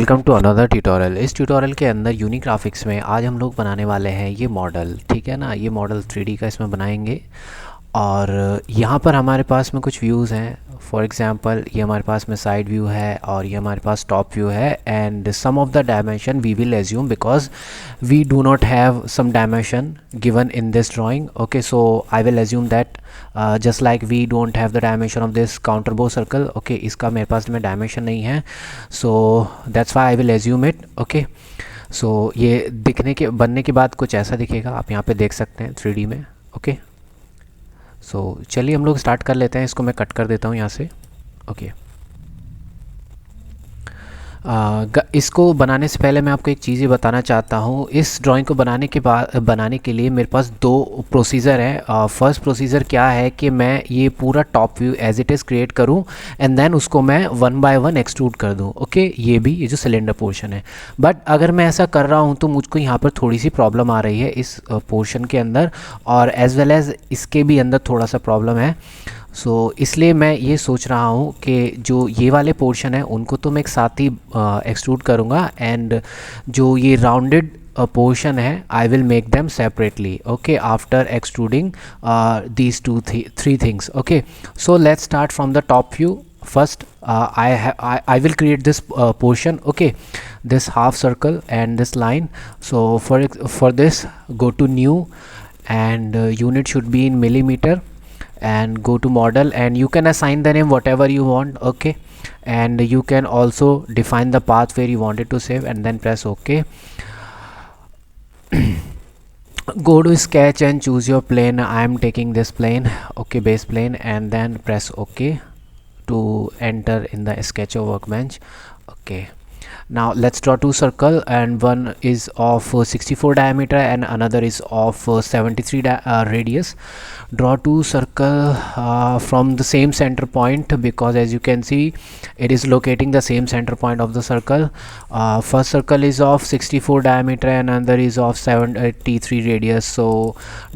Welcome to another tutorial. इस tutorial के अंदर यूनिक ग्राफिक्स में आज हम लोग बनाने वाले हैं ये मॉडल, ठीक है ना। ये मॉडल 3D का इसमें बनाएंगे और यहाँ पर हमारे पास में कुछ व्यूज़ हैं। फॉर एग्जांपल ये हमारे पास में साइड व्यू है और ये हमारे पास टॉप व्यू है and some of the dimension we will assume because we do not have some dimension given in this drawing. Okay, so I will assume that just like we don't have the dimension of this counter bow circle. okay, इसका मेरे पास में dimension नहीं है, so that's why I will assume it. okay, so ये दिखने के बनने के बाद कुछ ऐसा दिखेगा, आप यहाँ पे देख सकते हैं 3D में। ओके, so चलिए हम लोग स्टार्ट कर लेते हैं। इसको मैं कट कर देता हूँ यहाँ से। ओके, इसको बनाने से पहले मैं आपको एक चीज़ ये बताना चाहता हूँ। इस ड्राइंग को बनाने के लिए मेरे पास दो प्रोसीजर है। फर्स्ट प्रोसीजर क्या है कि मैं ये पूरा top view as it is create करूँ एंड देन उसको मैं 1 बाय 1 एक्सट्रूड कर दूँ। ओके, ये जो सिलेंडर पोर्शन है, बट अगर मैं ऐसा कर रहा हूँ तो मुझको यहाँ पर थोड़ी सी प्रॉब्लम आ रही है इस पोर्शन के अंदर, और एज वेल एज़ इसके भी अंदर थोड़ा सा प्रॉब्लम है। इसलिए मैं ये सोच रहा हूँ कि जो ये वाले पोर्शन है उनको तो मैं एक साथ ही एक्सट्रूड करूँगा एंड जो ये राउंडेड पोर्शन है I will make them separately. Okay, after extruding these three things. Okay, so let's start from the top view. First, I will create this portion. Okay, this half circle and this line. So for this, go to new and unit should be in millimeter and go to model and you can assign the name whatever you want. Okay, and you can also define the path where you want it to save and then press OK. Go to sketch and choose your plane. I am taking this plane. Okay, base plane, and then press OK to enter in the sketcher workbench. Okay, now let's draw two circle and one is of 64 diameter and another is of 73 radius. Draw two circle from the same center point because as you can see it is locating the same center point of the circle. First circle is of 64 diameter and another is of 73 radius, so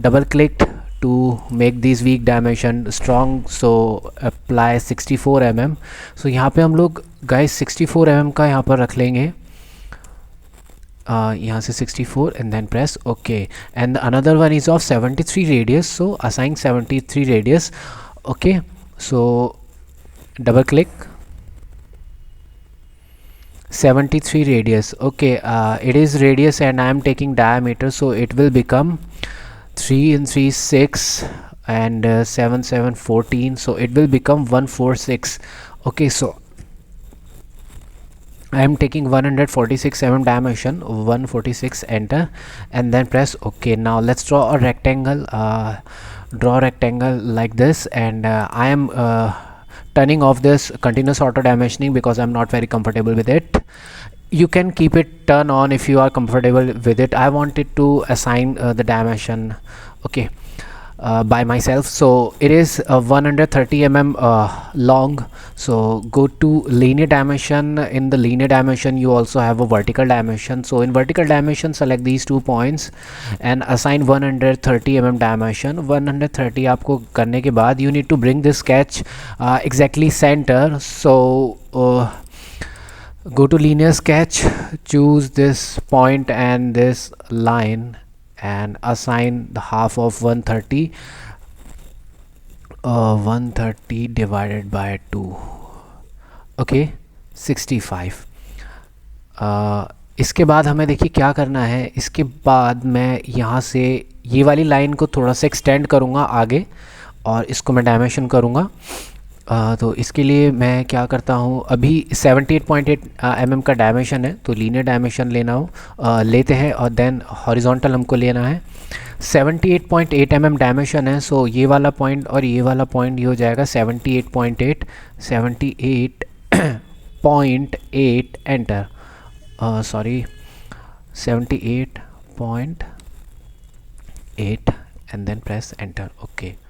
double clicked to make these weak dimension strong, so apply 64 mm. so यहाँ पे हम लोग guys 64 mm का यहाँ पर रख लेंगे, यहाँ से 64 and then press OK. and another one is of 73 radius, so assign 73 radius. okay, so double click 73 radius. okay, it is radius and I am taking diameter, so it will become 3 and 3 6 and 7 7 14, so it will become 146. okay, so I am taking 146 mm dimension, 146, enter and then press OK. Now let's draw a rectangle. Draw a rectangle like this, and I am turning off this continuous auto dimensioning because I'm not very comfortable with it. You can keep it turn on if you are comfortable with it. I wanted to assign the dimension, okay, by myself. So it is 130 mm long, so go to linear dimension. In the linear dimension you also have a vertical dimension, so in vertical dimension select these 2 points and assign 130 mm dimension. 130 आपको करने के बाद you need to bring this sketch exactly center. So go to linear sketch, choose this point and this line and assign the half of 130. 130 divided by 2, okay, 65. इसके बाद हमें देखिए क्या करना है। इसके बाद मैं यहाँ से ये वाली लाइन को थोड़ा सा एक्सटेंड करूँगा आगे और इसको मैं डायमेंशन करूँगा। तो इसके लिए मैं क्या करता हूँ, अभी 78.8 mm का डायमेंशन है, तो लीनियर डायमेंशन लेते हैं और देन हॉरिजॉन्टल हमको लेना है। 78.8 mm डायमेंशन है, सो ये वाला पॉइंट और ये वाला पॉइंट ये हो जाएगा 78.8 78.8 enter, sorry 78.8 and then press enter. Okay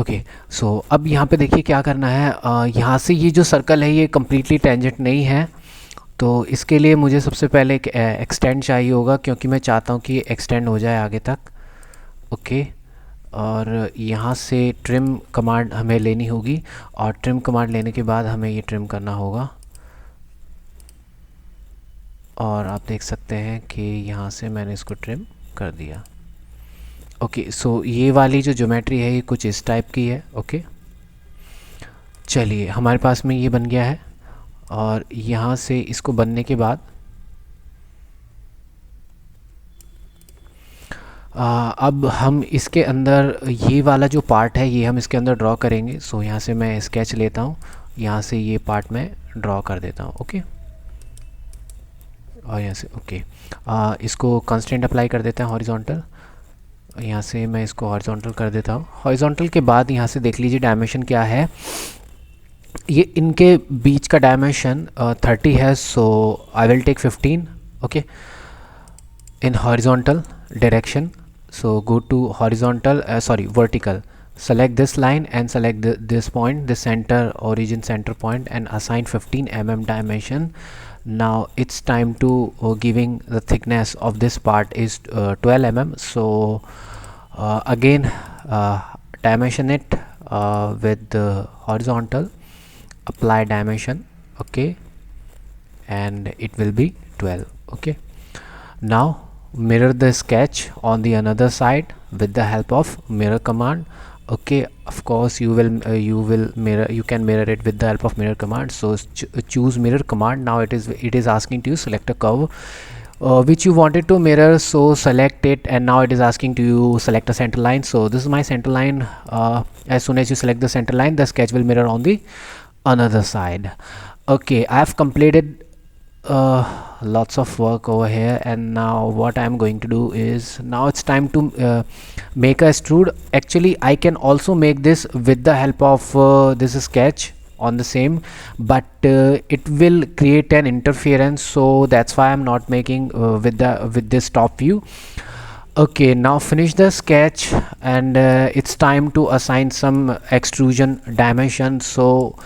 okay, so अब यहाँ पे देखिए क्या करना है। यहाँ से ये जो सर्कल है ये कम्प्लीटली टेंजेंट नहीं है, तो इसके लिए मुझे सबसे पहले एक एक्सटेंड चाहिए होगा क्योंकि मैं चाहता हूँ कि एक्सटेंड हो जाए आगे तक। ओके, और यहाँ से ट्रिम कमांड हमें लेनी होगी, और ट्रिम कमांड लेने के बाद हमें ये ट्रिम करना होगा। और आप देख सकते हैं कि यहाँ से मैंने इसको ट्रिम कर दिया। ओके, सो ये वाली जो ज्योमेट्री है ये कुछ इस टाइप की है। ओके, चलिए हमारे पास में ये बन गया है। और यहाँ से इसको बनने के बाद अब हम इसके अंदर ये वाला जो पार्ट है ये हम इसके अंदर ड्रॉ करेंगे। सो यहाँ से मैं स्केच लेता हूँ, यहाँ से ये पार्ट मैं ड्रॉ कर देता हूँ। ओके, और यहाँ से ओके इसको कंस्ट्रेंट अप्लाई कर देते हैं हॉरिजॉन्टल। यहाँ से मैं इसको हॉरिजॉन्टल कर देता हूँ। हॉरिजॉन्टल के बाद यहाँ से देख लीजिए डायमेंशन क्या है। ये इनके बीच का डायमेंशन 30 है। So I will take 15 okay in horizontal direction. So go to horizontal vertical, select this line and select this point, the center origin center point, and assign 15 mm dimension. Now it's time to giving the thickness of this part is 12 mm. So again dimension it with the horizontal, apply dimension, okay, and it will be 12. Okay, now mirror the sketch on the another side with the help of mirror command. Okay, of course you can mirror it with the help of mirror command. So choose mirror command. Now it is asking to you select a curve which you wanted to mirror, so select it, and now it is asking to you select a center line. So this is my center line. As soon as you select the center line, the sketch will mirror on the another side. Okay, I have completed lots of work over here, and now what I'm going to do is, now it's time to make a extrude. Actually I can also make this with the help of this sketch on the same, but it will create an interference, so that's why I'm not making with this top view. Okay, now finish the sketch, and it's time to assign some extrusion dimension. So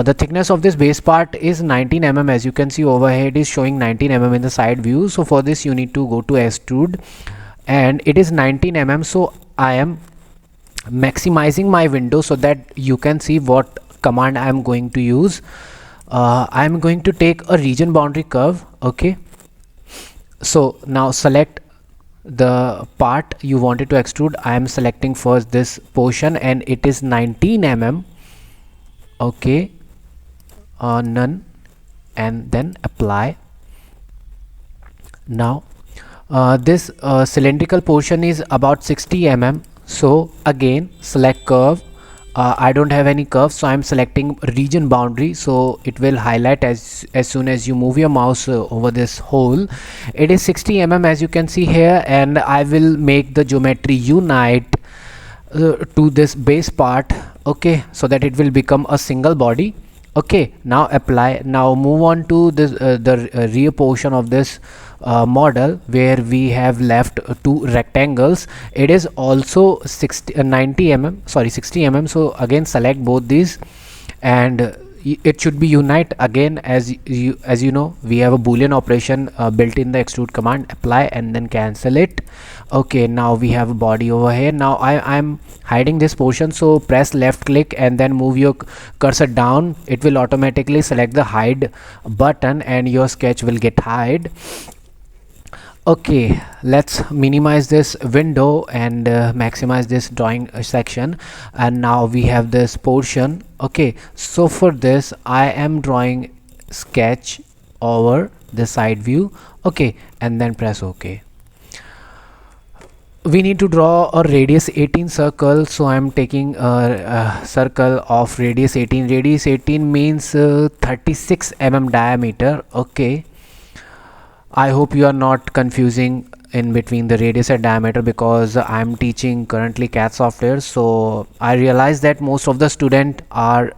the thickness of this base part is 19 mm. As you can see over here, it is showing 19 mm in the side view. So for this you need to go to extrude, and it is 19 mm. So I am maximizing my window so that you can see what command I am going to use. I am going to take a region boundary curve. Okay, so now select the part you wanted to extrude. I am selecting first this portion, and it is 19 mm. Okay, none, and then apply. Now this cylindrical portion is about 60 mm. So again select curve. I don't have any curve, so I'm selecting region boundary, so it will highlight as soon as you move your mouse over this hole. It is 60 mm as you can see here, and I will make the geometry unite to this base part. Okay, so that it will become a single body. Okay, now apply. Now move on to this the rear portion of this model, where we have left two rectangles. It is also 60 mm. So again select both these, and it should be unite again. As you know, we have a boolean operation built in the extrude command. Apply and then cancel it. Okay, now we have a body over here. Now I'm hiding this portion, so press left click and then move your cursor down. It will automatically select the hide button, and your sketch will get hide. Okay, let's minimize this window and maximize this drawing section, and now we have this portion. Okay, so for this I am drawing sketch over the side view. Okay, and then press OK. We need to draw a radius 18 circle, so I'm taking a circle of radius 18. Radius 18 means 36 mm diameter. Okay, I hope you are not confusing in between the radius and diameter, because I'm teaching currently CAD software, so I realize that most of the students are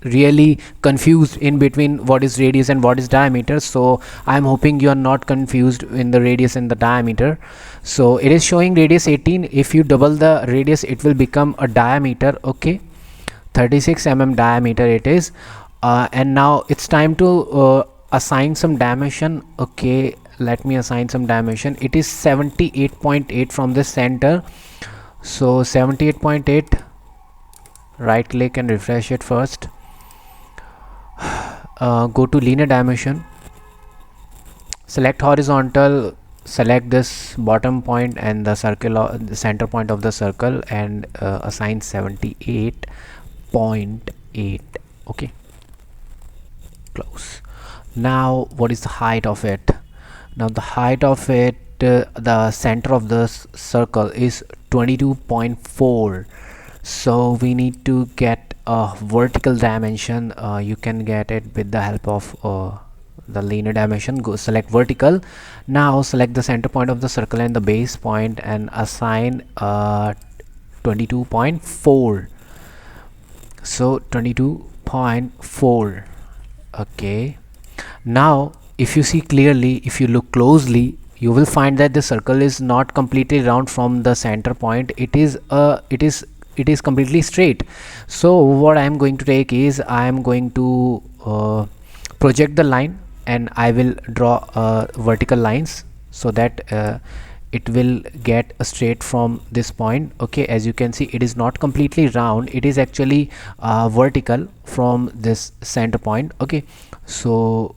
really confused in between what is radius and what is diameter. So I'm hoping you are not confused in the radius and the diameter. So it is showing radius 18. If you double the radius, it will become a diameter. Okay, 36 mm diameter it is. And now it's time to assign some dimension. Okay, let me assign some dimension. It is 78.8 from the center. So 78.8, right click and refresh it first. Go to linear dimension, select horizontal, select this bottom point and the circle, the center point of the circle, and assign 78.8. okay, close. Now what is the height of it? Now the height of it, the center of the circle is 22.4. so we need to get a vertical dimension. You can get it with the help of the linear dimension. Go select vertical. Now select the center point of the circle and the base point and assign 22.4. so 22.4. okay, now if you see clearly, if you look closely, you will find that the circle is not completely round from the center point. It is completely straight. So what I am going to take is, I am going to project the line and I will draw vertical lines so that it will get straight from this point. okay, as you can see, it is not completely round, it is actually vertical from this center point. okay, so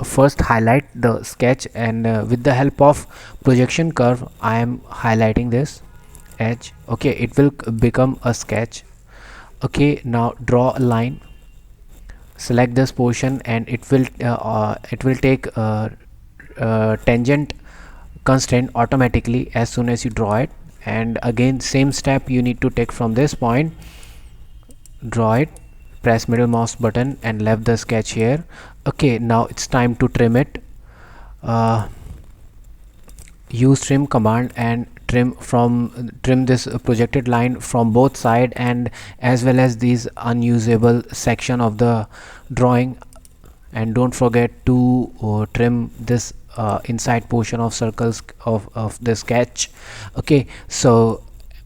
first highlight the sketch, and with the help of projection curve I am highlighting this edge. okay, it will become a sketch. okay, now draw a line, select this portion, and it will take tangent constraint automatically as soon as you draw it. And again, same step you need to take from this point, draw it, press middle mouse button and left the sketch here. okay, now it's time to trim it. Use trim command and trim this projected line from both side, and as well as these unusable section of the drawing. And don't forget to trim this inside portion of circles of the sketch. okay, so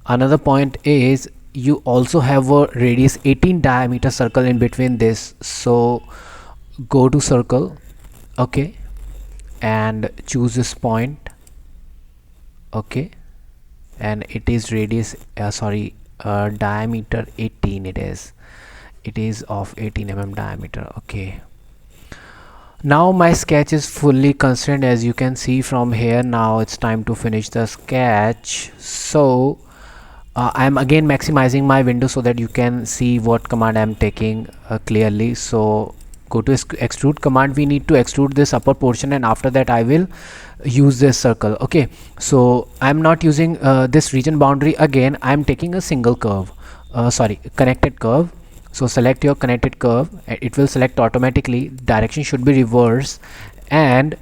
another point is, you also have a radius 18 diameter circle in between this. so go to circle, okay, and choose this point. okay, and it is radius diameter 18. It is of 18 diameter. okay, now my sketch is fully constrained, as you can see from here. Now it's time to finish the sketch. So I'm again maximizing my window so that you can see what command I'm taking clearly. So go to extrude command. We need to extrude this upper portion, and after that I will use this circle. okay, so I'm not using this region boundary. again I'm taking a single curve, connected curve. so select your connected curve, it will select automatically. Direction should be reverse and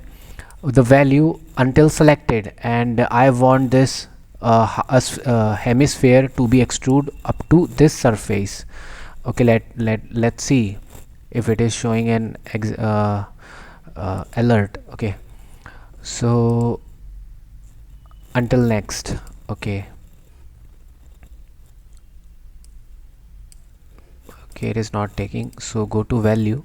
the value until selected, and I want this hemisphere to be extrude up to this surface. okay, let's see if it is showing an alert. okay, so until next. okay, it is not taking. so go to value,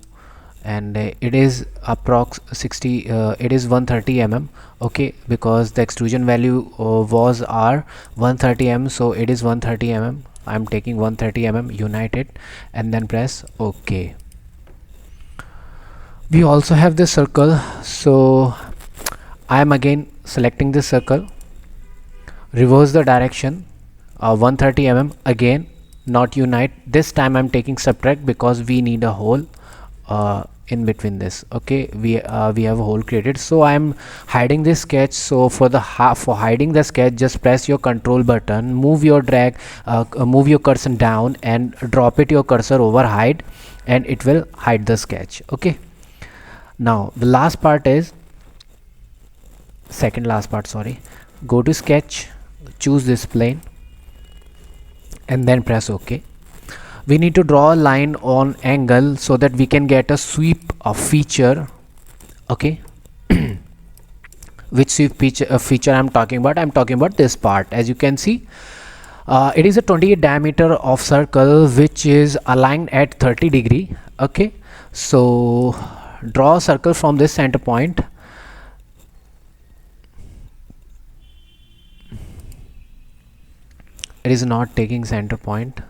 and it is approx 60, it is 130 okay, because the extrusion value was r 130 so it is 130 I'm taking 130 united, and then press ok. We also have this circle, so I am again selecting this circle, reverse the direction 130 again, not unite. this time I'm taking subtract because we need a hole in between this. okay, we have a hole created, so I'm hiding this sketch. so for hiding the sketch, just press your control button, move your cursor down and drop it your cursor over hide, and it will hide the sketch. okay, now the last part is second last part, sorry. Go to sketch, choose this plane, and then press ok. We need to draw a line on angle so that we can get a sweep of feature. okay, which sweep feature I'm talking about? I'm talking about this part. As you can see, it is a 28 diameter of circle which is aligned at 30 degree. okay, so draw a circle from this center point. it is not taking center point.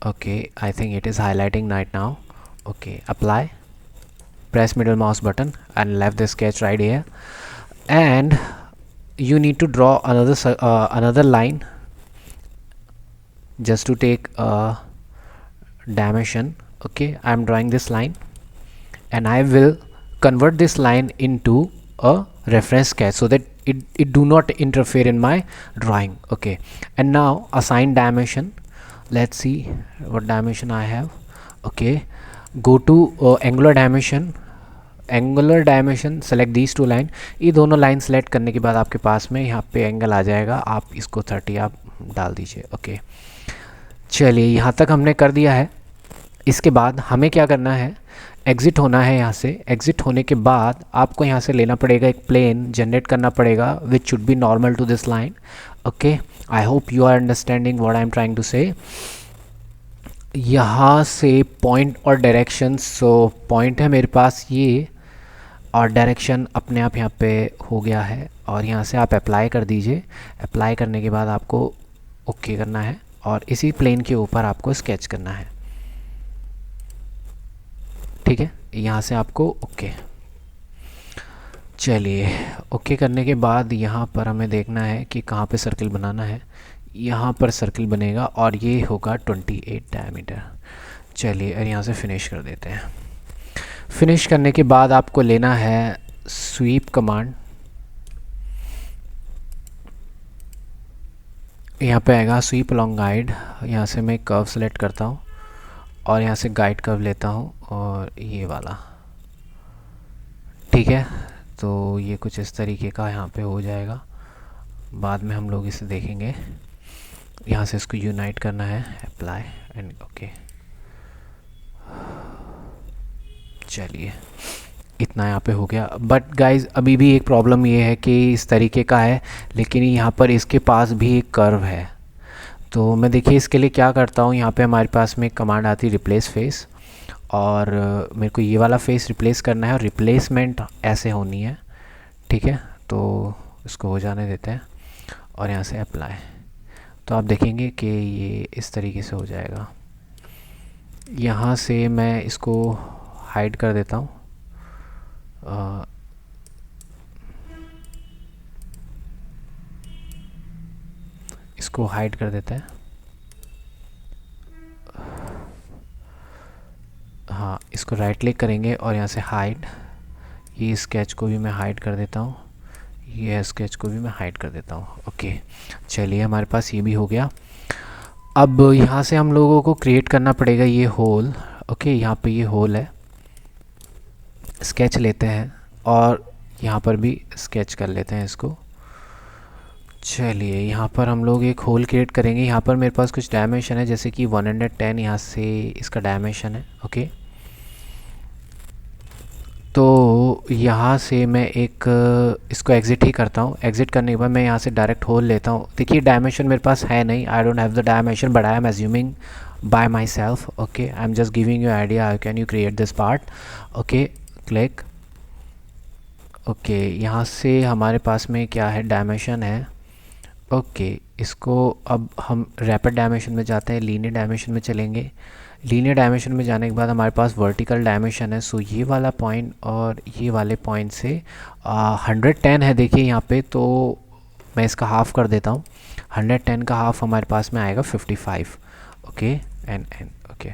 Okay, I think it is highlighting right now. Okay, apply, press middle mouse button and left the sketch right here, and you need to draw another line just to take a dimension. Okay, I am drawing this line and I will convert this line into a reference sketch so that it do not interfere in my drawing. Okay, and now assign dimension. Let's see what dimension I have. Okay, go to angular dimension, select these two line. ये दोनों line select करने के बाद आपके पास में यहाँ पे angle आ जाएगा, आप इसको 30 आप डाल दीजिए. ओके, चलिए यहाँ तक हमने कर दिया है. इसके बाद हमें क्या करना है, एग्ज़िट होना है यहाँ से. एग्ज़िट होने के बाद आपको यहाँ से लेना पड़ेगा एक प्लेन जनरेट करना पड़ेगा which should be normal to this line. Okay, I hope you are understanding what I am trying to say. यहाँ से पॉइंट और डायरेक्शन, सो पॉइंट है मेरे पास ये और डायरेक्शन अपने आप यहाँ पे हो गया है. और यहाँ से आप अप्लाई कर दीजिए. अप्लाई करने के बाद आपको ओके करना है और इसी प्लेन के ऊपर आपको स्केच करना है. ठीक है, यहाँ से आपको ओके. चलिए, ओके करने के बाद यहाँ पर हमें देखना है कि कहाँ पे सर्कल बनाना है. यहाँ पर सर्कल बनेगा और ये होगा 28 डायमीटर. चलिए, और यहाँ से फिनिश कर देते हैं. फिनिश करने के बाद आपको लेना है स्वीप कमांड. यहाँ पे आएगा स्वीप अलोंग गाइड. यहाँ से मैं कर्व सेलेक्ट करता हूँ और यहाँ से गाइड कर्व लेता हूँ और ये वाला. ठीक है, तो ये कुछ इस तरीके का यहाँ पे हो जाएगा. बाद में हम लोग इसे देखेंगे. यहाँ से इसको यूनाइट करना है, अप्लाई एंड ओके. चलिए, इतना यहाँ पे हो गया. बट गाइज अभी भी एक प्रॉब्लम ये है कि इस तरीके का है लेकिन यहाँ पर इसके पास भी एक कर्व है. तो मैं देखिए इसके लिए क्या करता हूँ, यहाँ पे हमारे पास में एक कमांड आती है रिप्लेस फेस और मेरे को ये वाला फेस रिप्लेस करना है और रिप्लेसमेंट ऐसे होनी है. ठीक है, तो इसको हो जाने देते हैं और यहाँ से अप्लाई. तो आप देखेंगे कि ये इस तरीके से हो जाएगा. यहाँ से मैं इसको हाइड कर देता हूँ. इसको हाइड कर देते हैं. हाँ, इसको राइट क्लिक करेंगे और यहाँ से हाइड. ये स्केच को भी मैं हाइड कर देता हूँ, ये स्केच को भी मैं हाइड कर देता हूँ. ओके, चलिए हमारे पास ये भी हो गया. अब यहाँ से हम लोगों को क्रिएट करना पड़ेगा ये होल. ओके, यहाँ पे ये होल है. स्केच लेते हैं और यहाँ पर भी स्केच कर लेते हैं इसको. चलिए, यहाँ पर हम लोग एक होल क्रिएट करेंगे. यहाँ पर मेरे पास कुछ डायमेंशन है जैसे कि 110 यहाँ से इसका डायमेंशन है. ओके, तो यहाँ से मैं एक इसको एग्ज़िट ही करता हूँ. एग्ज़िट करने के बाद मैं यहाँ से डायरेक्ट होल लेता हूँ. देखिए डायमेंशन मेरे पास है नहीं, I don't have the dimension but I am assuming bye my self. Okay, I am just giving you idea how can you create this part. Okay, click. Okay, यहाँ से हमारे पास में क्या है, डायमेंशन है. ओके, इसको अब हम रैपिड डायमेंशन में जाते हैं, लीनियर डायमेंशन में चलेंगे. लीनियर डायमेंशन में जाने के बाद हमारे पास वर्टिकल डायमेंशन है. सो ये वाला पॉइंट और ये वाले पॉइंट से 110 है. देखिए यहाँ पे, तो मैं इसका हाफ़ कर देता हूँ. 110 का हाफ़ हमारे पास में आएगा 55. ओके, एंड ओके,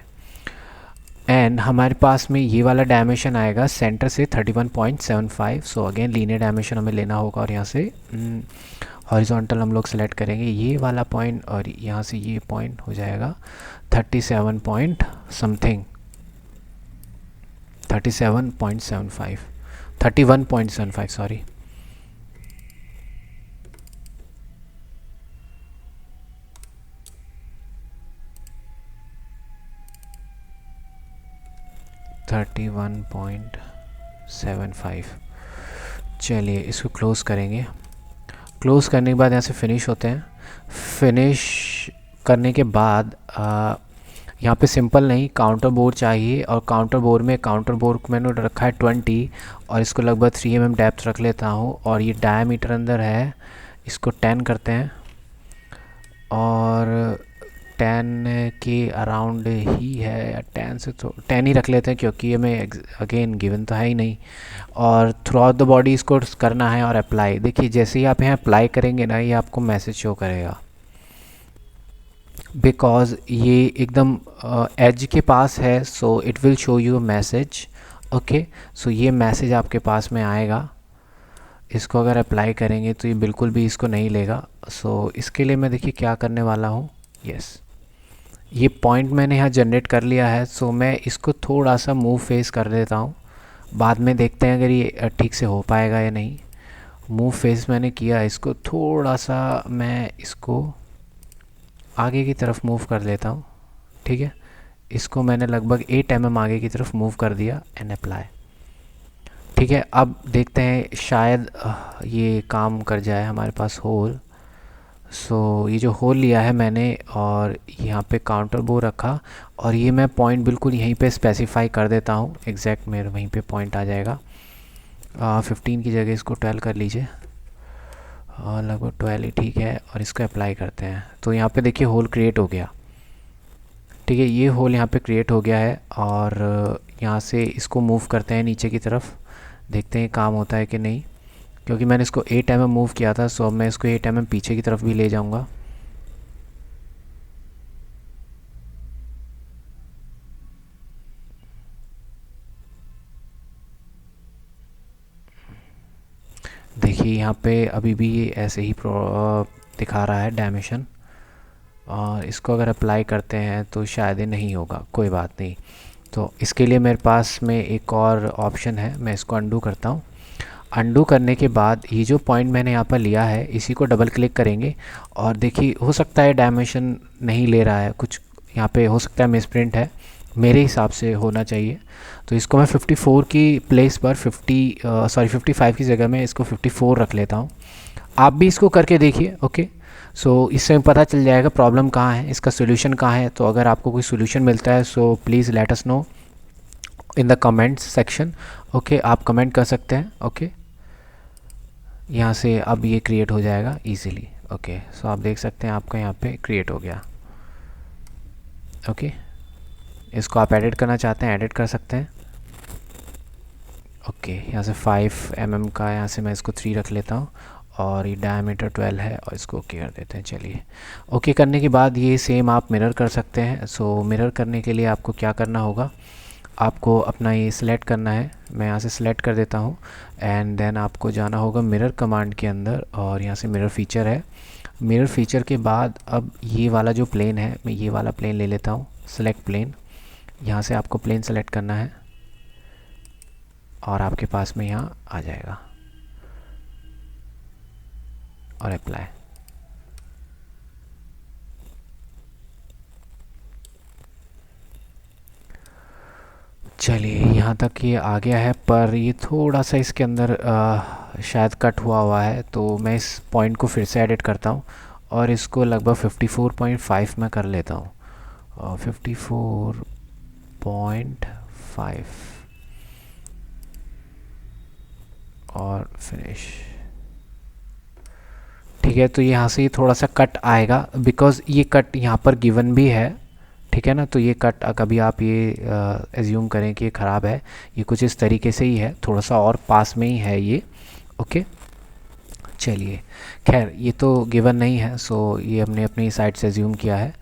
एंड हमारे पास में ये वाला डायमेंशन आएगा सेंटर से 31.75. सो अगेन लीनियर डायमेंशन हमें लेना होगा और यहाँ से हॉरिजॉन्टल हम लोग सेलेक्ट करेंगे ये वाला पॉइंट और यहाँ से ये पॉइंट हो जाएगा 37 पॉइंट समथिंग, 37.75, 31.75 सॉरी. $31.75. चलिए इसको क्लोज़ करेंगे. क्लोज़ करने के बाद यहाँ से फिनिश होते हैं. फिनिश करने के बाद यहाँ पे सिंपल नहीं काउंटर बोर चाहिए और काउंटर बोर में काउंटर बोर को मैंने रखा है 20 और इसको लगभग 3 mm डेप्थ रख लेता हूँ और ये डायमीटर अंदर है इसको 10 करते हैं और 10 के अराउंड ही है, या 10 से तो 10 ही रख लेते हैं क्योंकि हमें अगेन गिवन तो है ही नहीं। और थ्रू आउट द बॉडी इसको करना है और अप्लाई। देखिए जैसे ही आप यहाँ अप्लाई करेंगे ना, ये आपको मैसेज शो करेगा, बिकॉज ये एकदम एज के पास है, so it will show you a message. Okay, so ये मैसेज आपके पास में आएगा। इसको अगर अप्लाई करेंगे तो ये बिल्कुल भी इसको नहीं लेगा। सो इसके लिए मैं देखिए क्या करने वाला हूँ। यस, ये पॉइंट मैंने यहाँ जनरेट कर लिया है। सो मैं इसको थोड़ा सा मूव फेस कर देता हूँ, बाद में देखते हैं अगर ये ठीक से हो पाएगा या नहीं। मूव फेस मैंने किया, इसको थोड़ा सा मैं इसको आगे की तरफ मूव कर लेता हूँ। ठीक है, इसको मैंने लगभग 8 mm आगे की तरफ मूव कर दिया एंड अप्लाई। ठीक है, अब देखते हैं शायद ये काम कर जाए हमारे पास होल। सो ये जो होल लिया है मैंने और यहाँ पे काउंटर बो रखा, और ये मैं पॉइंट बिल्कुल यहीं पे स्पेसिफाई कर देता हूँ। एग्जैक्ट मेरे वहीं पे पॉइंट आ जाएगा। 15 की जगह इसको 12 कर लीजिए, और लगभग 12 ही ठीक है। और इसको अप्लाई करते हैं तो यहाँ पे देखिए होल क्रिएट हो गया। ठीक है, ये होल यहाँ पे क्रिएट हो गया है। और यहाँ से इसको मूव करते हैं नीचे की तरफ, देखते हैं काम होता है कि नहीं। क्योंकि मैंने इसको 8 mm मूव किया था, सो अब मैं इसको 8 mm पीछे की तरफ भी ले जाऊंगा। देखिए यहाँ पे अभी भी ये ऐसे ही दिखा रहा है डायमेंशन, और इसको अगर अप्लाई करते हैं तो शायद ही नहीं होगा। कोई बात नहीं, तो इसके लिए मेरे पास में एक और ऑप्शन है, मैं इसको अंडू करता हूँ। अंडू करने के बाद ये जो पॉइंट मैंने यहाँ पर लिया है, इसी को डबल क्लिक करेंगे, और देखिए हो सकता है डायमेंशन नहीं ले रहा है, कुछ यहाँ पे हो सकता है मिसप्रिंट है, मेरे हिसाब से होना चाहिए। तो इसको मैं 54 की प्लेस पर 55 की जगह में इसको 54 रख लेता हूँ। आप भी इसको करके देखिए। ओके, सो इससे पता चल जाएगा प्रॉब्लम कहाँ है, इसका सोल्यूशन कहाँ है। तो अगर आपको कोई सोल्यूशन मिलता है so please let us know in the comments section. Okay, आप कमेंट कर सकते हैं। ओके, यहाँ से अब ये क्रिएट हो जाएगा इजीली। ओके, सो आप देख सकते हैं आपका यहाँ पे क्रिएट हो गया। ओके, इसको आप एडिट करना चाहते हैं एडिट कर सकते हैं। ओके, यहाँ से 5 mm का, यहाँ से मैं इसको 3 रख लेता हूँ, और ये डायमीटर 12 है, और इसको ओके कर देते हैं। चलिए, ओके करने के बाद ये सेम आप मिरर कर सकते हैं। सो मिरर करने के लिए आपको क्या करना होगा, आपको अपना ये सिलेक्ट करना है। मैं यहाँ से सिलेक्ट कर देता हूँ, एंड देन आपको जाना होगा मिरर कमांड के अंदर, और यहाँ से मिरर फीचर है। मिरर फीचर के बाद अब ये वाला जो प्लेन है, मैं ये वाला प्लेन ले लेता हूँ, सिलेक्ट प्लेन। यहाँ से आपको प्लेन सेलेक्ट करना है, और आपके पास में यहाँ आ जाएगा, और अप्लाई। चलिए, यहाँ तक ये आ गया है, पर ये थोड़ा सा इसके अंदर शायद कट हुआ है, तो मैं इस पॉइंट को फिर से एडिट करता हूँ, और इसको लगभग 54.5 में कर लेता हूँ। 54.5 और फिनिश। ठीक है, तो यहाँ से ये थोड़ा सा कट आएगा, बिकॉज़ ये कट यहाँ पर गिवन भी है। ठीक है ना, तो ये कट कभी आप ये एज्यूम करें कि ये ख़राब है, ये कुछ इस तरीके से ही है, थोड़ा सा और पास में ही है ये। ओके, चलिए, खैर ये तो गिवन नहीं है, सो ये हमने अपनी साइड से एज्यूम किया है।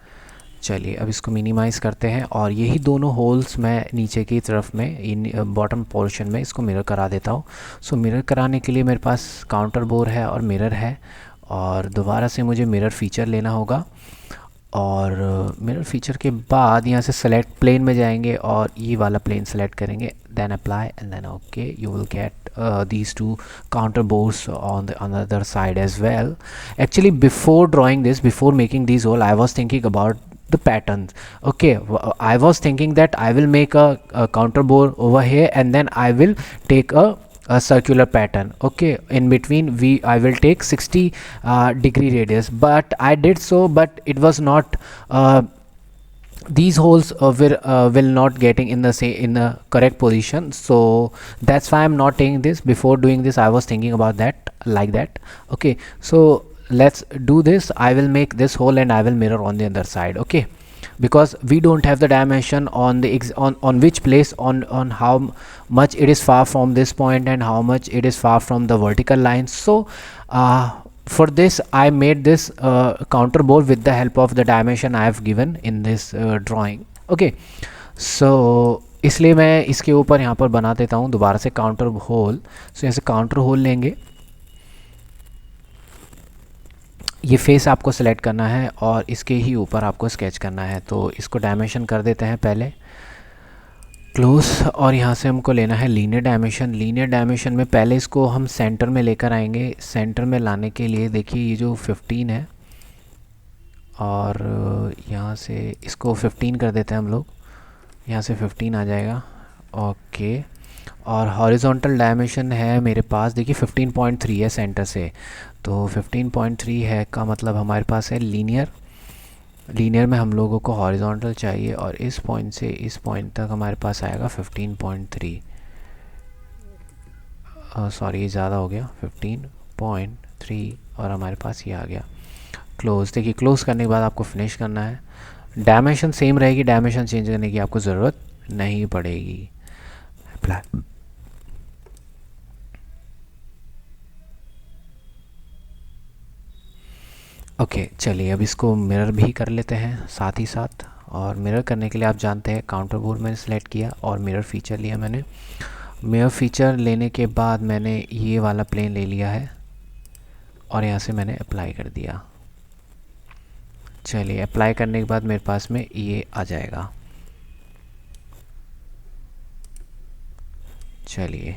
चलिए, अब इसको मिनिमाइज़ करते हैं, और यही दोनों होल्स मैं नीचे की तरफ में इन बॉटम पोर्शन में इसको मिरर करा देता हूँ। सो मिरर कराने के लिए मेरे पास काउंटर बोर है और मिरर है, और दोबारा से मुझे मिरर फीचर लेना होगा। और मिरर फीचर के बाद यहाँ से सेलेक्ट प्लेन में जाएंगे, और ये वाला प्लेन सेलेक्ट करेंगे, then apply and then okay. You will get these two counter bores on the other side as well. Actually, before drawing this, before making these all, I was thinking about the patterns. Okay, I was thinking that I will make a counter bore over here, and then I will take a circular pattern. Okay, in between I will take 60 degree radius, but I did so, but it was not these holes will not getting in the correct position, so that's why I'm not taking this. Before doing this I was thinking about that, like that. Okay, so let's do this. I will make this hole and I will mirror on the other side, okay? Because we don't have the dimension on the on which place, on how much it is far from this point and how much it is far from the vertical line. So for this I made this counter bore with the help of the dimension I have given in this drawing, okay? So इसलिए मैं इसके ऊपर यहाँ पर बना देता हूँ दोबारा से काउंटर होल. सो यहाँ से काउंटर होल लेंगे, ये फेस आपको सेलेक्ट करना है और इसके ही ऊपर आपको स्केच करना है. तो इसको डायमेंशन कर देते हैं पहले क्लोज, और यहाँ से हमको लेना है लीनियर डायमेंशन. लीनियर डायमेंशन में पहले इसको हम सेंटर में लेकर आएंगे. सेंटर में लाने के लिए देखिए ये जो 15 है, और यहाँ से इसको 15 कर देते हैं हम लोग. यहाँ से 15 आ जाएगा, ओके. और हॉरिजॉन्टल डायमेंशन है मेरे पास, देखिए 15.3 है सेंटर से. तो 15.3 है का मतलब हमारे पास है लीनियर. लीनियर में हम लोगों को हॉरिजॉन्टल चाहिए, और इस पॉइंट से इस पॉइंट तक हमारे पास आएगा 15.3. सॉरी ये ज़्यादा हो गया, 15.3, और हमारे पास ये आ गया क्लोज. देखिए क्लोज करने के बाद आपको फिनिश करना है. डायमेंशन सेम रहेगी, डायमेंशन चेंज करने की आपको ज़रूरत नहीं पड़ेगी. अप्लाई. ओके चलिए अब इसको मिरर भी कर लेते हैं साथ ही साथ. और मिरर करने के लिए आप जानते हैं काउंटर बोर्ड मैंने सेलेक्ट किया और मिरर फीचर लिया मैंने. मिरर फीचर लेने के बाद मैंने ये वाला प्लेन ले लिया है और यहाँ से मैंने अप्लाई कर दिया. चलिए अप्लाई करने के बाद मेरे पास में ये आ जाएगा. चलिए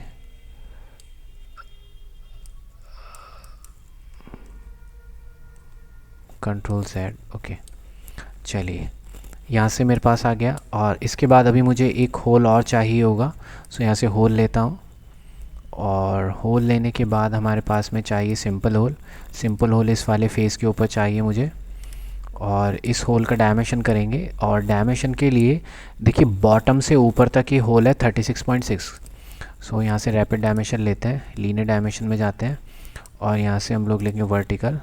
कंट्रोल Z, ओके. चलिए यहाँ से मेरे पास आ गया, और इसके बाद अभी मुझे एक होल और चाहिए होगा. सो यहाँ से होल लेता हूँ, और होल लेने के बाद हमारे पास में चाहिए सिंपल होल. सिंपल होल इस वाले फेस के ऊपर चाहिए मुझे, और इस होल का डायमेंशन करेंगे. और डायमेंशन के लिए देखिए बॉटम से ऊपर तक ये होल है 36.6. सो यहाँ से रैपिड डायमेंशन लेते हैं, लीनियर डायमेंशन में जाते हैं, और यहाँ से हम लोग लेंगे vertical,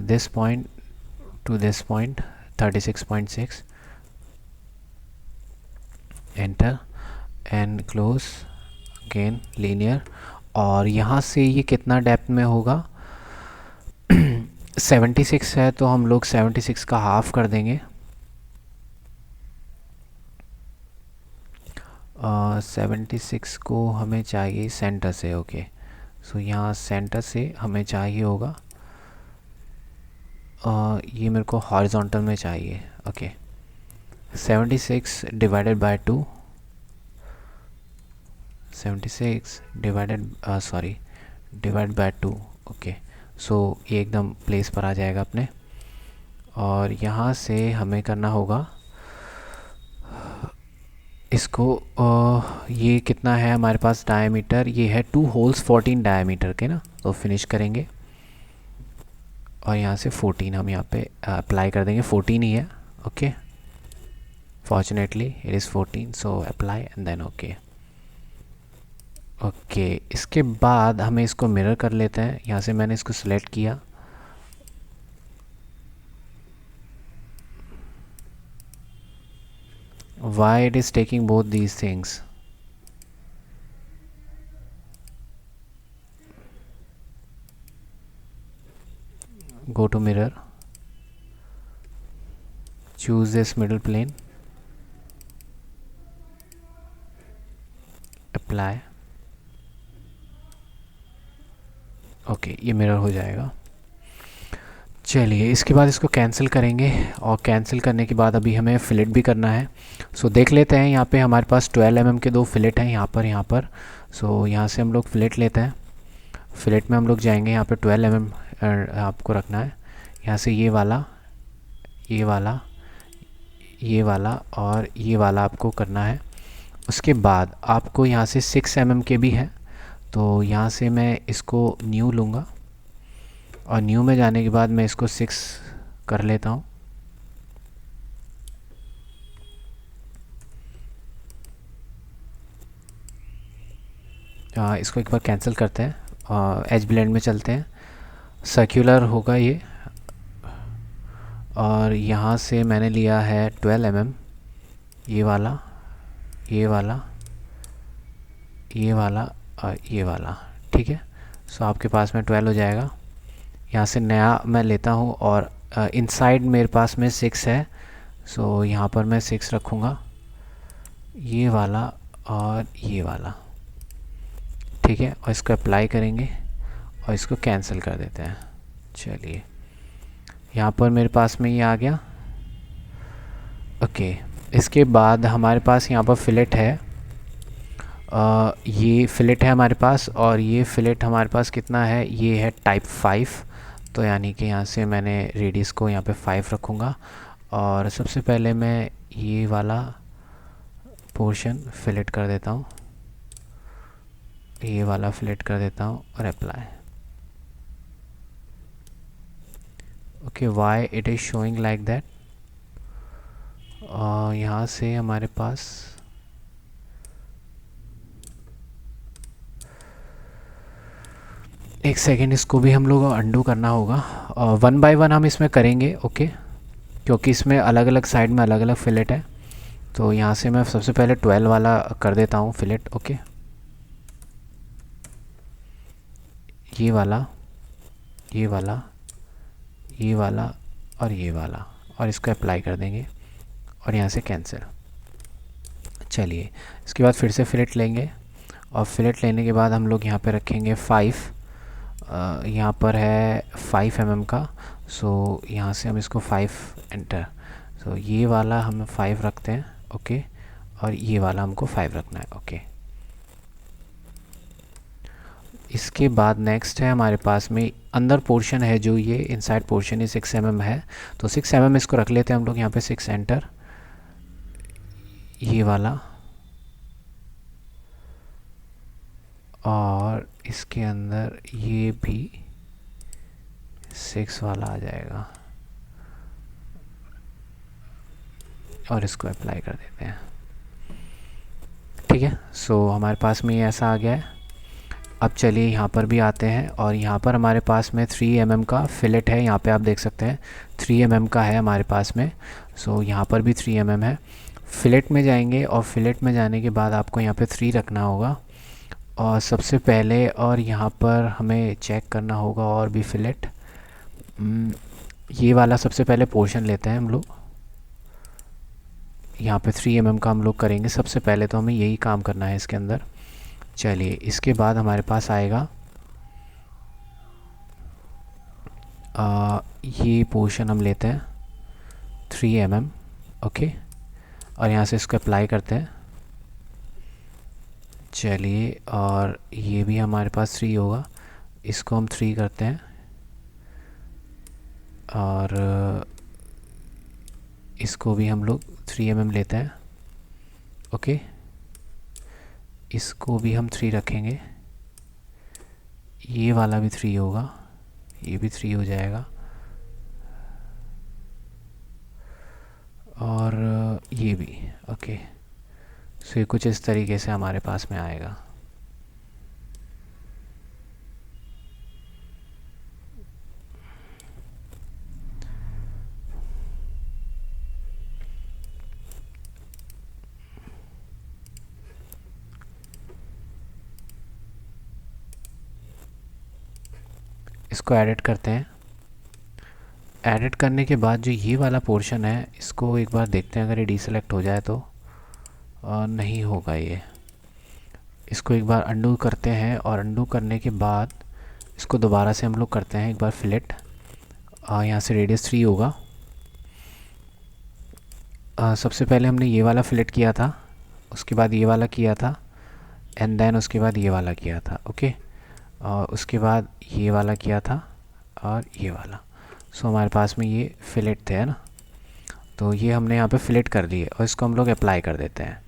this point to this point 36.6, enter and close again linear. और यहाँ से ये कितना डेप्थ में होगा 76 है, तो हम लोग 76 का हाफ कर देंगे. 76 को हमें चाहिए सेंटर से, ओके. सो यहाँ सेंटर से हमें चाहिए होगा, ये मेरे को हॉरिजॉन्टल में चाहिए, okay. 76 divided by 2, 76 divide by 2, okay. So ये एकदम प्लेस पर आ जाएगा अपने. और यहाँ से हमें करना होगा इसको, ये कितना है हमारे पास डायमीटर, ये है 2 होल्स 14 डायमीटर के ना. तो फिनिश करेंगे, और यहाँ से 14 हम यहाँ पे अप्लाई कर देंगे. 14 ही है, okay. Fortunately it is 14, so apply and then okay. Okay इसके बाद हमें इसको मिरर कर लेते हैं. यहाँ से मैंने इसको सिलेक्ट किया, why it is taking both these things. Go to mirror, choose this middle plane, apply, okay. ये मिरर हो जाएगा. चलिए इसके बाद इसको कैंसिल करेंगे, और कैंसिल करने के बाद अभी हमें फिलेट भी करना है. सो देख लेते हैं, यहाँ पे हमारे पास 12 mm के 2 फिलेट हैं यहाँ पर. सो यहाँ से हम लोग फिलेट लेते हैं. फिलेट में हम लोग जाएंगे, यहाँ पे 12 mm आपको रखना है. यहाँ से ये वाला, ये वाला, ये वाला और ये वाला आपको करना है. उसके बाद आपको यहाँ से 6 mm के भी है, तो यहाँ से मैं इसको न्यू लूँगा, और न्यू में जाने के बाद मैं इसको 6 कर लेता हूँ. इसको एक बार कैंसिल करते हैं, एज ब्लेंड में चलते हैं. सर्कुलर होगा ये। और यहाँ से मैंने लिया है 12 mm, ये वाला, ये वाला, ये वाला और ये वाला। ठीक है, सो आपके पास में 12 हो जाएगा। यहाँ से नया मैं लेता हूँ और इनसाइड मेरे पास में 6 है, सो यहाँ पर मैं 6 रखूँगा, ये वाला और ये वाला। ठीक है, और इसको अप्लाई करेंगे और इसको कैंसिल कर देते हैं। चलिए, यहाँ पर मेरे पास में ये आ गया। ओके, इसके बाद हमारे पास यहाँ पर फिलेट है। ये फिलेट है हमारे पास, और ये फिलेट हमारे पास कितना है, ये है टाइप 5। तो यानी कि यहाँ से मैंने रेडियस को यहाँ पे 5 रखूँगा। और सबसे पहले मैं ये वाला पोर्शन फिलेट कर देता हूँ, ये वाला फिलेट कर देता हूँ और apply. Okay, why it is showing like that. यहाँ से हमारे पास एक सेकेंड, इसको भी हम लोग अंडू करना होगा। 1 बाय 1 हम इसमें करेंगे। ओके, क्योंकि इसमें अलग अलग साइड में अलग अलग फिलेट है। तो यहाँ से मैं सबसे पहले 12 वाला कर देता हूँ फिलेट। ओके, ये वाला, ये वाला, ये वाला और ये वाला, और इसको अप्लाई कर देंगे और यहाँ से कैंसिल। चलिए, इसके बाद फिर से फिलेट लेंगे, और फिलेट लेने के बाद हम लोग यहाँ पे रखेंगे 5। यहाँ पर है 5 mm का, सो यहाँ से हम इसको 5 एंटर। सो ये वाला हम 5 रखते हैं। ओके, और ये वाला हमको 5 रखना है। ओके, इसके बाद नेक्स्ट है हमारे पास में अंदर पोर्शन है, जो ये इनसाइड पोर्शन ये 6 mm है। तो 6 mm इसको रख लेते हैं हम लोग यहाँ पे 6 एंटर, ये वाला, और इसके अंदर ये भी 6 वाला आ जाएगा, और इसको अप्लाई कर देते हैं। ठीक है, सो हमारे पास में ये ऐसा आ गया है। अब चलिए यहाँ पर भी आते हैं, और यहाँ पर हमारे पास में 3 mm का फिलेट है। यहाँ पे आप देख सकते हैं 3 mm का है हमारे पास में। सो यहाँ पर भी 3 mm है। फिलेट में जाएंगे, और फिलेट में जाने के बाद आपको यहाँ पे 3 रखना होगा। और सबसे पहले, और यहाँ पर हमें चेक करना होगा और भी फिलेट। ये वाला सबसे पहले पोर्शन लेते हैं हम लोग। यहाँ पे 3 mm का हम लोग करेंगे सबसे पहले, तो हमें यही काम करना है इसके अंदर। चलिए, इसके बाद हमारे पास आएगा ये पोर्शन हम लेते हैं 3 mm। ओके, और यहाँ से इसको अप्लाई करते हैं। चलिए, और ये भी हमारे पास 3 होगा, इसको हम 3 करते हैं, और इसको भी हम लोग 3 mm लेते हैं। ओके, इसको भी हम 3 रखेंगे, ये वाला भी 3 होगा, ये भी 3 हो जाएगा, और ये भी। ओके, सो ये कुछ इस तरीके से हमारे पास में आएगा। इसको एडिट करते हैं। एडिट करने के बाद जो ये वाला पोर्शन है, इसको एक बार देखते हैं, अगर ये डीसेलेक्ट हो जाए तो नहीं होगा ये। इसको एक बार अंडू करते हैं, और अंडू करने के बाद इसको दोबारा से हम लोग करते हैं एक बार फिलेट। यहाँ से रेडियस 3 होगा। सबसे पहले हमने ये वाला फिलेट किया था, उसके बाद ये वाला किया था, एंड देन उसके बाद ये वाला किया था। ओके, और उसके बाद ये वाला किया था, और ये वाला। सो हमारे पास में ये फिलेट थे, है ना। तो ये हमने यहाँ पे फिलेट कर दिए, और इसको हम लोग अप्लाई कर देते हैं।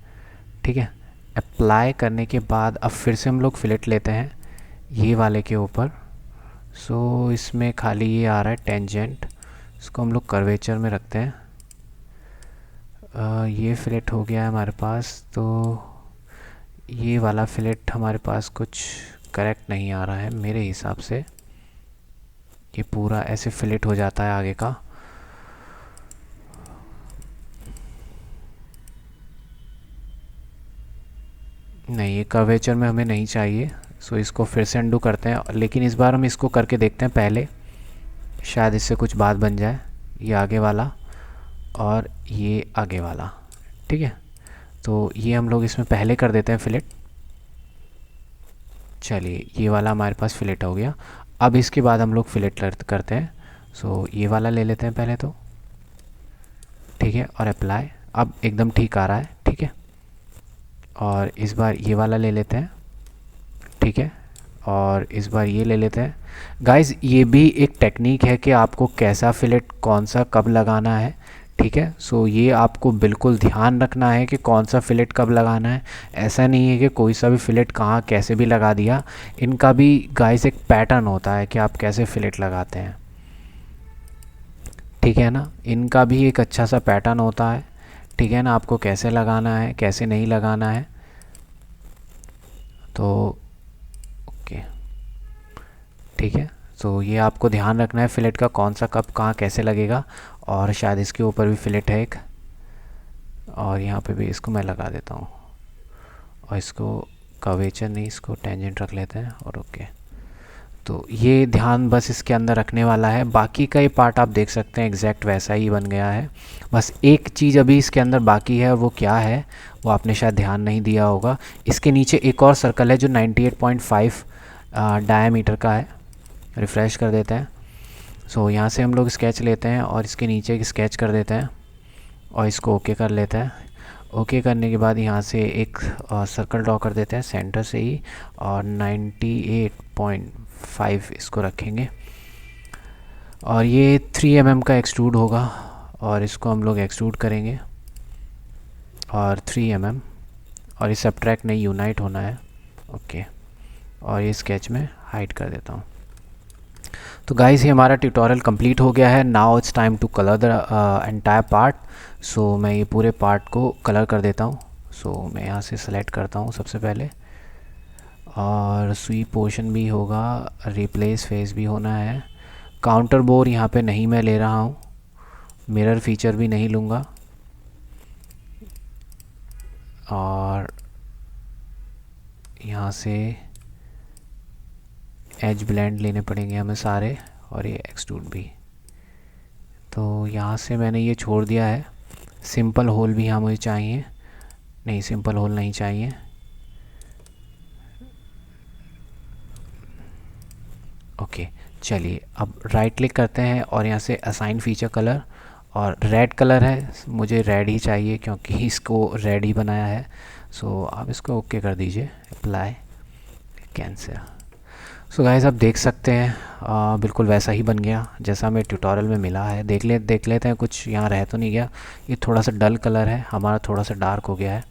ठीक है, अप्लाई करने के बाद अब फिर से हम लोग फिलेट लेते हैं ये वाले के ऊपर। सो इसमें खाली ये आ रहा है टेंजेंट, इसको हम लोग कर्वेचर में रखते हैं। ये फिलेट हो गया है हमारे पास। तो ये वाला फिलेट हमारे पास कुछ करेक्ट नहीं आ रहा है मेरे हिसाब से। ये पूरा ऐसे फिलेट हो जाता है आगे का। नहीं, ये कर्वेचर में हमें नहीं चाहिए, सो इसको फिर से अंडू करते हैं, लेकिन इस बार हम इसको करके देखते हैं पहले, शायद इससे कुछ बात बन जाए। ये आगे वाला और ये आगे वाला, ठीक है। तो ये हम लोग इसमें पहले कर देते हैं फिलेट। चलिए, ये वाला हमारे पास फिलेट हो गया। अब इसके बाद हम लोग फिलेट करते हैं। सो ये वाला ले लेते हैं पहले तो, ठीक है, और अप्लाई। अब एकदम ठीक आ रहा है, ठीक है। और इस बार ये वाला ले लेते हैं, ठीक है, और इस बार ये ले लेते हैं। गाइस, ये भी एक टेक्निक है कि आपको कैसा फिलेट कौन सा कब लगाना है, ठीक है। सो ये आपको बिल्कुल ध्यान रखना है कि कौन सा फिलेट कब लगाना है। ऐसा नहीं है कि कोई सा भी फिलेट कहाँ कैसे भी लगा दिया। इनका भी गाइस एक पैटर्न होता है कि आप कैसे फिलेट लगाते हैं, ठीक है ना। इनका भी एक अच्छा सा पैटर्न होता है, ठीक है ना, आपको कैसे लगाना है कैसे नहीं लगाना है। तो ओके, ठीक है। तो ये आपको ध्यान रखना है फिलेट का कौन सा कब कहाँ कैसे लगेगा। और शायद इसके ऊपर भी फिलेट है एक, और यहाँ पे भी इसको मैं लगा देता हूँ। और इसको कर्वेचर नहीं, इसको टेंजेंट रख लेते हैं, और ओके। तो ये ध्यान बस इसके अंदर रखने वाला है। बाकी का ये पार्ट आप देख सकते हैं एग्जैक्ट वैसा ही बन गया है। बस एक चीज़ अभी इसके अंदर बाकी है, वो क्या है वो आपने शायद ध्यान नहीं दिया होगा। इसके नीचे एक और सर्कल है जो 98.5 डायामीटर का है। रिफ़्रेश कर देते हैं। सो यहाँ से हम लोग स्केच लेते हैं और इसके नीचे एक स्केच कर देते हैं और इसको ओके कर लेते हैं। ओके करने के बाद यहाँ से एक सर्कल ड्रॉ कर देते हैं सेंटर से ही, और 98.5 इसको रखेंगे। और ये 3 mm का एक्सट्रूड होगा, और इसको हम लोग एक्सट्रूड करेंगे, और 3 mm, और ये सब्ट्रैक्ट नहीं यूनाइट होना है, ओके। और ये स्केच में हाइड कर देता हूँ। तो गाइस, ये हमारा ट्यूटोरियल कंप्लीट हो गया है। Now it's time to colour the entire part. So मैं ये पूरे पार्ट को कलर कर देता हूँ। सो मैं यहाँ से सेलेक्ट करता हूँ सबसे पहले, और स्वीप पोर्शन भी होगा, रिप्लेस फेस भी होना है। काउंटर बोर यहाँ पे नहीं मैं ले रहा हूँ, मिरर फीचर भी नहीं लूँगा, और यहाँ से एज ब्लेंड लेने पड़ेंगे हमें सारे, और ये एक्सट्रूड भी। तो यहाँ से मैंने ये छोड़ दिया है। सिंपल होल भी यहाँ मुझे चाहिए, नहीं सिंपल होल नहीं चाहिए। ओके, चलिए अब राइट क्लिक करते हैं और यहाँ से असाइन फीचर कलर, और रेड कलर है, मुझे रेड ही चाहिए क्योंकि इसको रेड ही बनाया है। सो आप इसको ओके कर दीजिए, अप्लाई, कैंसिल। सो गाइस, आप देख सकते हैं बिल्कुल वैसा ही बन गया जैसा हमें ट्यूटोरियल में मिला है। देख लेते हैं कुछ यहाँ रह तो नहीं गया। ये थोड़ा सा डल कलर है हमारा, थोड़ा सा डार्क हो गया है।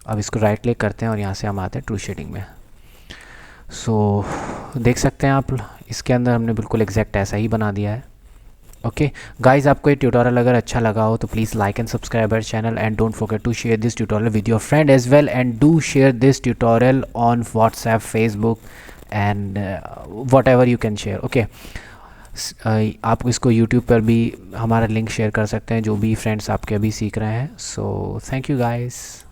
अब इसको राइट क्लिक करते हैं और यहाँ से हम आते हैं ट्रू शेडिंग में। सो देख सकते हैं आप, इसके अंदर हमने बिल्कुल एग्जैक्ट ऐसा ही बना दिया है। ओके गाइज, आपको ये ट्यूटोरियल अगर अच्छा लगा हो तो please like and subscribe our channel, and don't forget to share this tutorial with your friend as well, and do share this tutorial on WhatsApp, Facebook, and whatever you can share. Okay, आप इसको YouTube पर भी हमारा link share कर सकते हैं जो भी फ्रेंड्स आपके अभी सीख रहे हैं। So thank you guys.